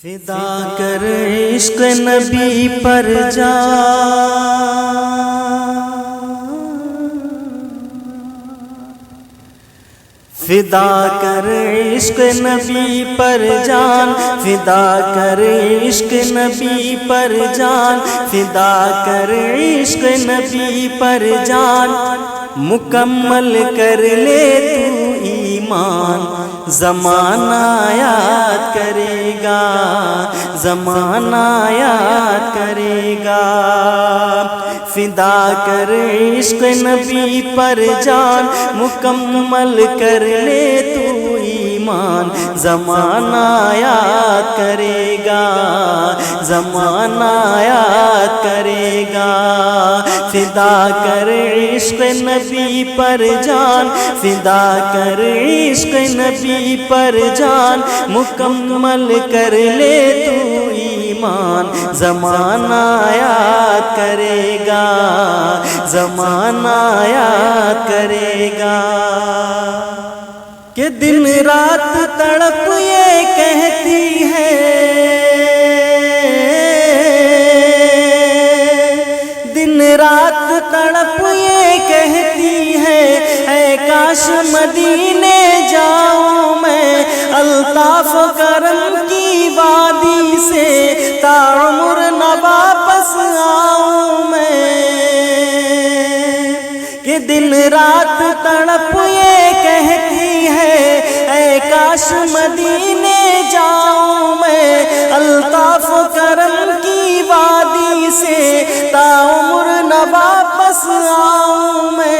فدا کر عشق نبی پر فدا کر عشق نبی پر جان، فدا کر عشق نبی پر جان، فدا کر عشق نبی پر جان، مکمل کر لے تو ایمان، زمانہ یاد کرے گا، زمانہ یاد کرے گا۔ فدا کر عشق نبی پر جان، مکمل کر لے تو ایمان، زمانہ یاد کرے گا، زمانہ یاد کرے گا۔ فدا کر عشق نبی پر جان، فدا کر عشق نبی پر جان، مکمل کر لے تو ایمان، زمانہ یاد کرے گا، زمانہ یاد کرے گا۔ کہ دن رات تڑپ یہ کہتی ہے، دن رات تڑپ یہ کہتی ہے، اے کاش مدینے جاؤں میں، الطاف و کرم کی وادی سے تا عمر نہ واپس آؤں میں۔ کہ دن رات تڑپ یہ کہتی ہے، اے کاش مدینے جاؤں میں، الطاف و کرم کی وادی سے تا عمر نہ واپس آؤں میں۔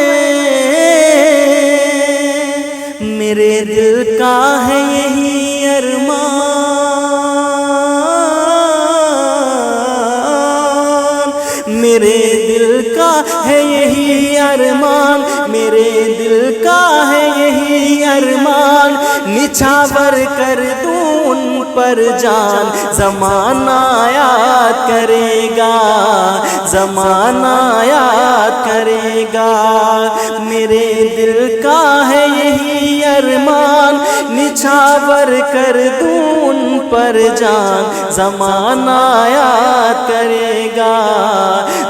میرے دل کا ہے یہی ارمان، میرے دل کا ہے یہی ارمان، میرے دل کا ہے یہی ارمان، نچھاور کر دوں ان پر جان، زمانہ یاد کرے گا، زمانہ یاد کرے گا۔ میرے دل کا ہے یہی ارمان، نچھاور کر دوں ان پر جان، زمانہ یاد کرے گا،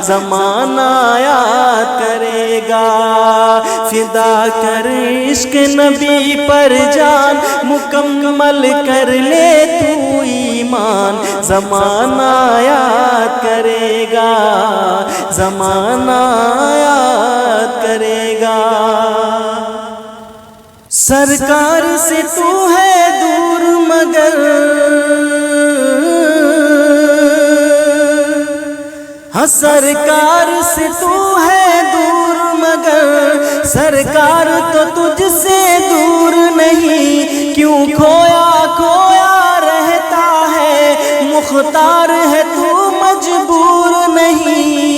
زمانہ یاد کرے گا۔ فدا کر عشق نبی پر جان، مکمل کر لے تو ایمان، زمانہ یاد کرے گا، زمانہ یاد کرے گا۔ سرکار سے تو ہے دور مگر، ہاں سرکار سے تو ہے دور مگر، سرکار تو تجھ سے دور نہیں، کیوں کھویا کھویا رہتا ہے، مختار ہے تو مجبور نہیں۔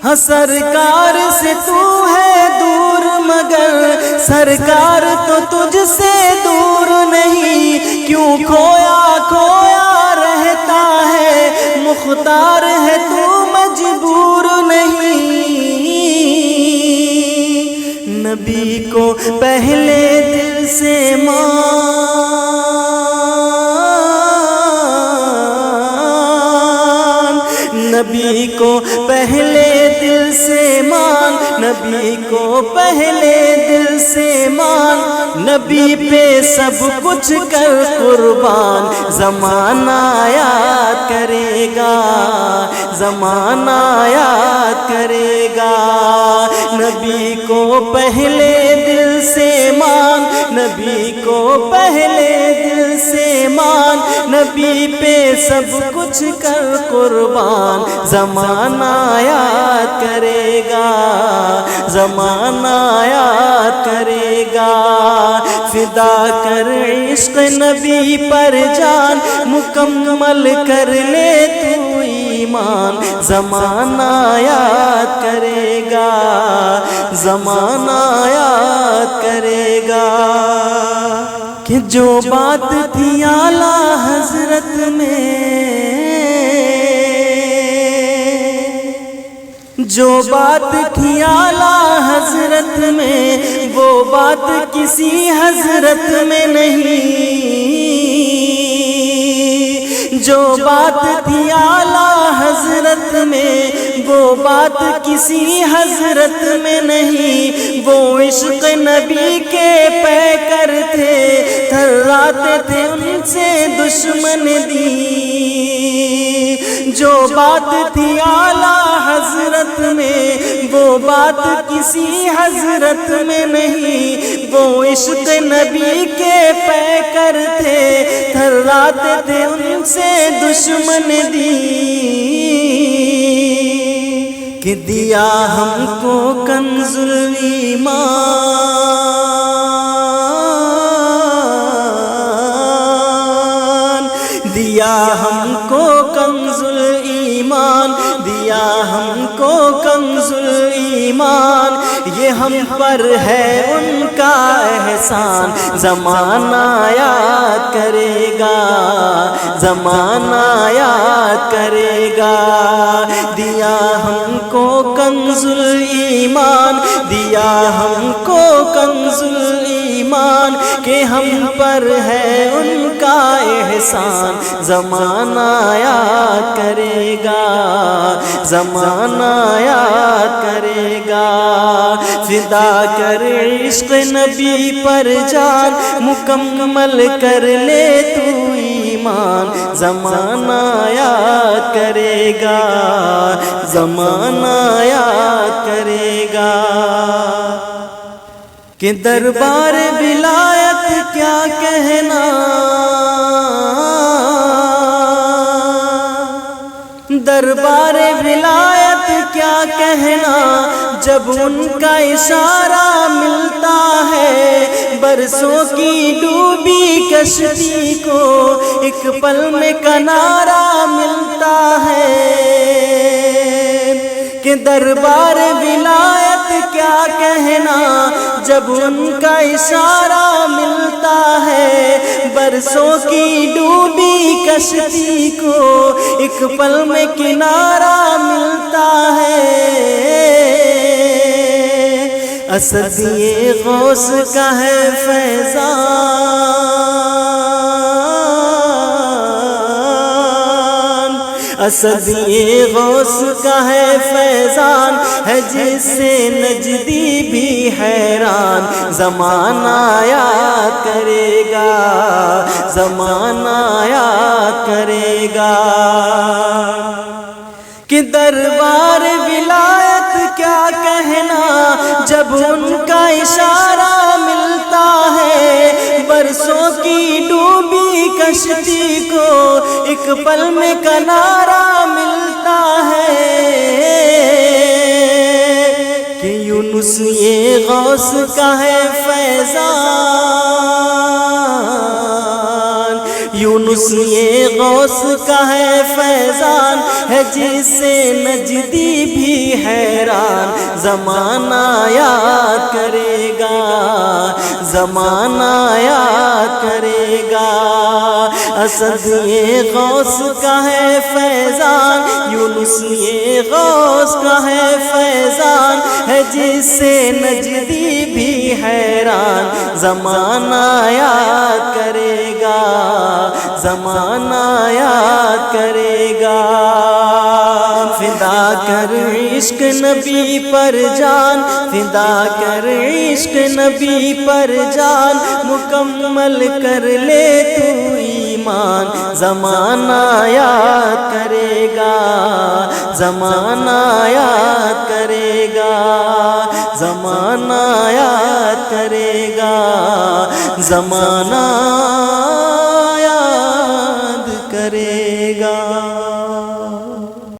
ہاں سرکار سے تو ہے دور مگر، سرکار تو تجھ سے دور نہیں، کیوں کھویا کھویا رہتا ہے، مختار ہے تو مجبور نہیں۔ نبی کو پہلے دل سے مان، نبی کو پہلے دل سے مان، نبی کو پہلے دل سے مان، نبی پہ سب کچھ کر قربان، زمانہ یاد کرے گا، زمانہ یاد کرے گا۔ نبی کو پہلے دل سے مان، نبی کو پہلے دل سے مان، نبی پہ سب کچھ کر قربان، زمانہ یاد کرے گا، زمانہ یاد کرے گا۔ فدا کر عشق نبی پر جان، مکمل کر لے تو ایمان، زمانہ یاد کرے گا، زمانہ یاد کرے گا۔ کہ جو بات تھی اعلیٰ حضرت میں، جو بات تھی اعلیٰ حضرت میں، وہ بات کسی حضرت میں نہیں۔ جو بات تھی اعلیٰ حضرت میں وہ بات کسی حضرت میں نہیں، وہ عشق نبی کے پیکر تھے، تھراتے تھے ان سے دشمن دی۔ جو بات تھی اعلیٰ حضرت میں وہ بات کسی حضرت میں نہیں، وہ عشق نبی کے پیکر تھے، تھراتے تھے ان سے دشمن دی۔ کہ دیا ہم کو کنز الایمان، دیا ہم کو کنز الایمان، دیا ہم کو کنز الایمان، یہ ہم پر ہے ان کا احسان، زمانہ یاد کرے گا، زمانہ یاد کرے گا۔ دیا ہم کو کنز الایمان، دیا ہم کو کنز الایمان، کہ ہم پر ہے ان کا احسان، زمانہ یاد کرے گا، زمانہ یاد کرے گا۔ فدا کر عشق نبی پر جان، مکمل کر لے تو ایمان، زمانہ یاد کرے گا، زمانہ یاد کرے گا۔ کہ دربار ولایت کیا کہنا، دربار ولایت کیا کہنا، جب ان کا اشارہ ملتا ہے، برسوں کی ڈوبی کشتی کو ایک پل میں کنارہ ملتا ہے۔ کہ دربار ولایت کیا کہنا، جب ان کا اشارہ ملتا ہے، برسوں کی ڈوبی کشتی کو ایک پل میں کنارہ ملتا ہے۔ اسد یہ غوث کا ہے فیضان، اسد یہ غوث کا ہے فیضان، ہے جس سے نجدی بھی حیران، زمانہ یاد کرے گا، زمانہ یاد کرے گا۔ کہ دربار ولایت کیا کہنا، جب ان کا اشارہ ملتا ہے، برسوں کی ڈوبی کشتی کو ایک پل میں کنارہ ملتا ہے۔ کہ یونس یہ غوث کا ہے فیضان، یونس یہ غوث کا ہے فیضان، ہے جس سے نجدی بھی حیران، زمانہ یاد کرے گا، زمانہ یاد کرے گا۔ اسد یہ غوث کا ہے فیضان، یونس یہ غوث کا ہے فیضان، ہے جس سے نجدی بھی حیران، زمانہ یاد کرے گا، زمانہ یاد کرے گا۔ فدا کر عشق نبی پر جان، فدا کر عشق نبی پر جان، مکمل کر لے تو ایمان، زمانہ یاد کرے گا، زمانہ یاد کرے گا، زمانہ یاد کرے گا، زمانہ